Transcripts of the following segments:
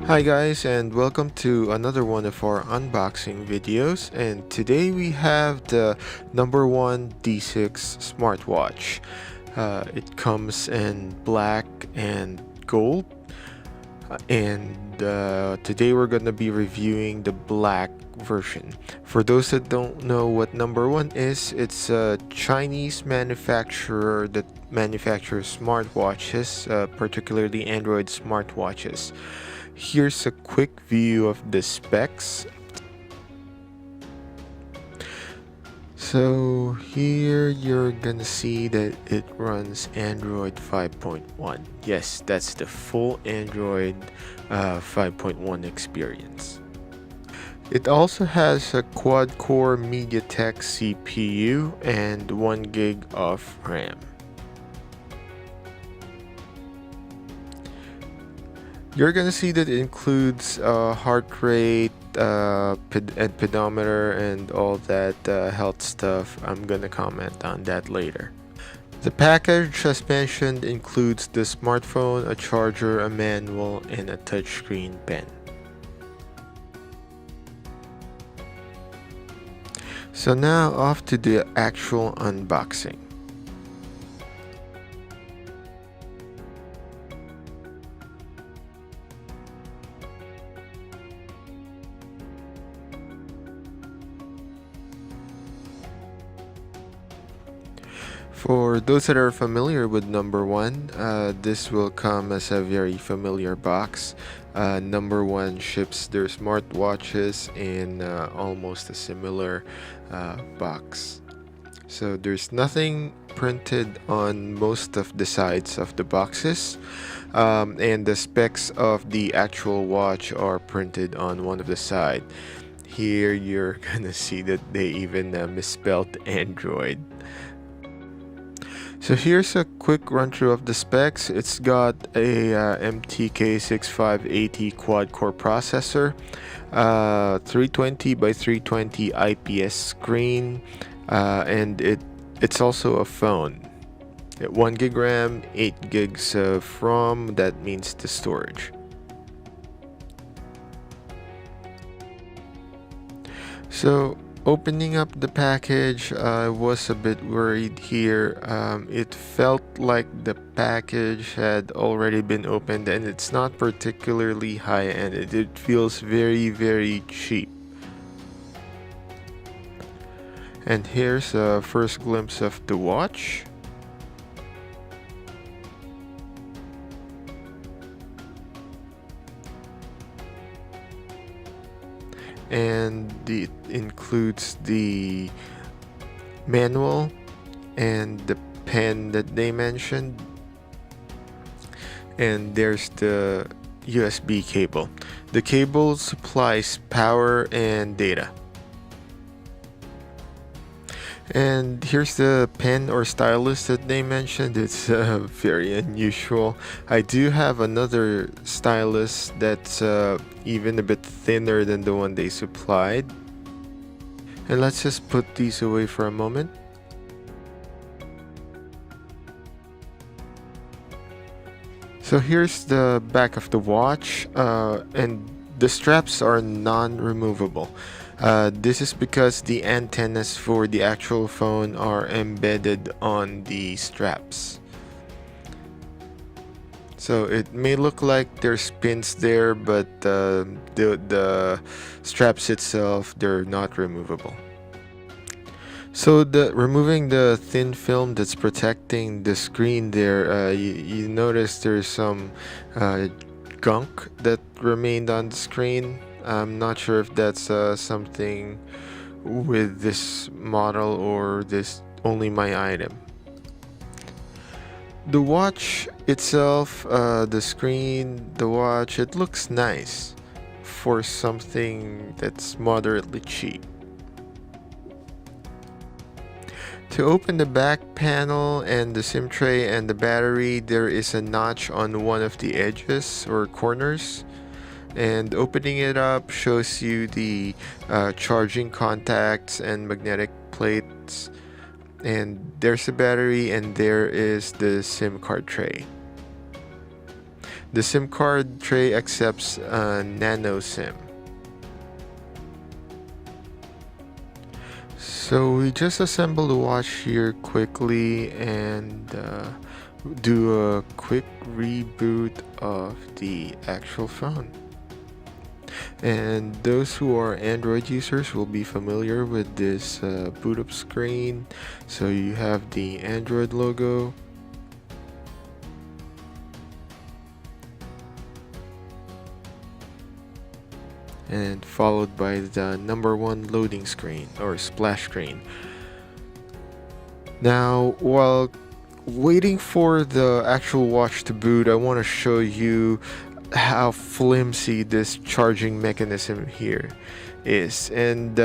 Hi guys, and welcome to another one of our unboxing videos, and today we have the No.1 D6 Smartwatch. It comes in black and gold, and today we're gonna be reviewing the black version. For those that don't know what No.1 is, it's a Chinese manufacturer that manufactures smartwatches, particularly Android smartwatches. Here's a quick view of the specs. So here you're gonna see that it runs Android 5.1. Yes, that's the full Android 5.1 experience. It also has a quad-core MediaTek CPU and 1 gig of RAM. You're gonna see that it includes heart rate and pedometer and all that health stuff. I'm gonna comment on that later. The package, as mentioned, includes the smartphone, a charger, a manual, and a touchscreen pen. So now off to the actual unboxing. For those that are familiar with No.1, this will come as a very familiar box. No.1 ships their smartwatches in almost a similar box. So there's nothing printed on most of the sides of the boxes, and the specs of the actual watch are printed on one of the side. Here you're gonna see that they even misspelled Android. So here's a quick run through of the specs. It's got a MTK6580 quad-core processor, 320 by 320 IPS screen, and it's also a phone. 1 gig RAM, 8 gigs of ROM. That means the storage. So opening up the package, I was a bit worried here. It felt like the package had already been opened, and it's not particularly high-end. It feels very cheap. And here's a first glimpse of the watch. And it includes the manual and the pen that they mentioned, and there's the USB cable. The cable supplies power and data. And here's the pen or stylus that they mentioned. It's very unusual. I do have another stylus that's even a bit thinner than the one they supplied. And let's just put these away for a moment. So here's the back of the watch, and the straps are non-removable. This is because the antennas for the actual phone are embedded on the straps. So it may look like there's pins there, but the straps itself, they're not removable. So removing the thin film that's protecting the screen there, you notice there's some gunk that remained on the screen. I'm not sure if that's something with this model or this only my item. The watch itself, the screen, the watch, it looks nice for something that's moderately cheap. To open the back panel and the SIM tray and the battery, there is a notch on one of the edges or corners. And opening it up shows you the charging contacts and magnetic plates. And there's a battery, and there is the SIM card tray. The SIM card tray accepts nano SIM. So we just assemble the watch here quickly and do a quick reboot of the actual phone. And those who are Android users will be familiar with this boot up screen. So you have the Android logo, and followed by the #1 loading screen or splash screen. Now, while waiting for the actual watch to boot, I want to show you how flimsy this charging mechanism here is, and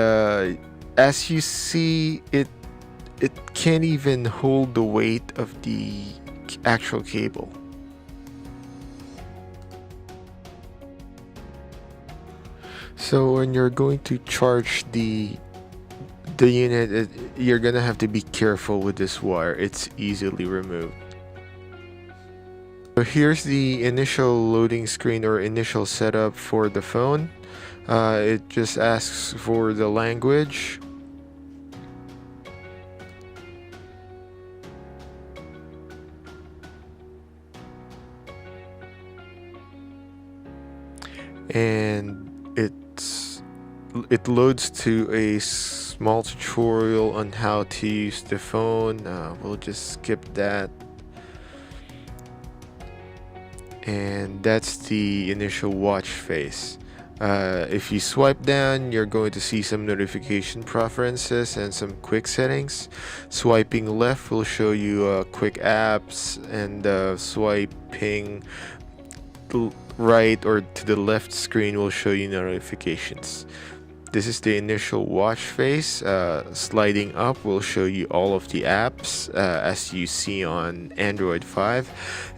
as you see, it can't even hold the weight of the actual cable. So when you're going to charge the unit, you're gonna have to be careful with this wire. It's easily removed. So here's the initial loading screen or initial setup for the phone. It just asks for the language. And it loads to a small tutorial on how to use the phone. We'll just skip that. And that's the initial watch face. If you swipe down, you're going to see some notification preferences and some quick settings. Swiping left will show you quick apps, and swiping right or to the left screen will show you notifications. This is the initial watch face. Sliding up will show you all of the apps as you see on Android 5.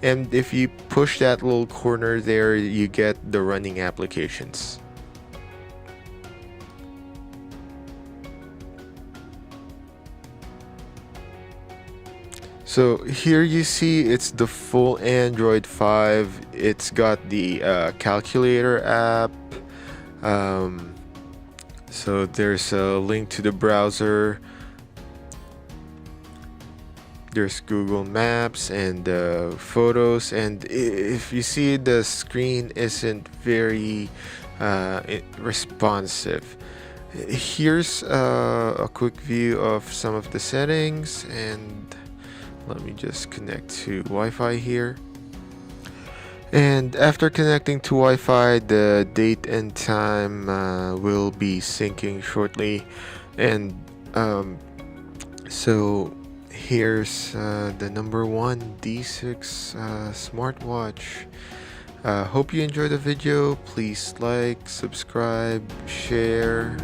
And if you push that little corner there, you get the running applications. So here you see it's the full Android 5. It's got the calculator app. So there's a link to the browser. There's Google Maps and photos. And if you see, the screen isn't very responsive. Here's a quick view of some of the settings, and let me just connect to Wi-Fi here. And after connecting to Wi-Fi, the date and time will be syncing shortly. And so here's the #1 D6 smartwatch. Hope you enjoyed the video. Please like, subscribe, share.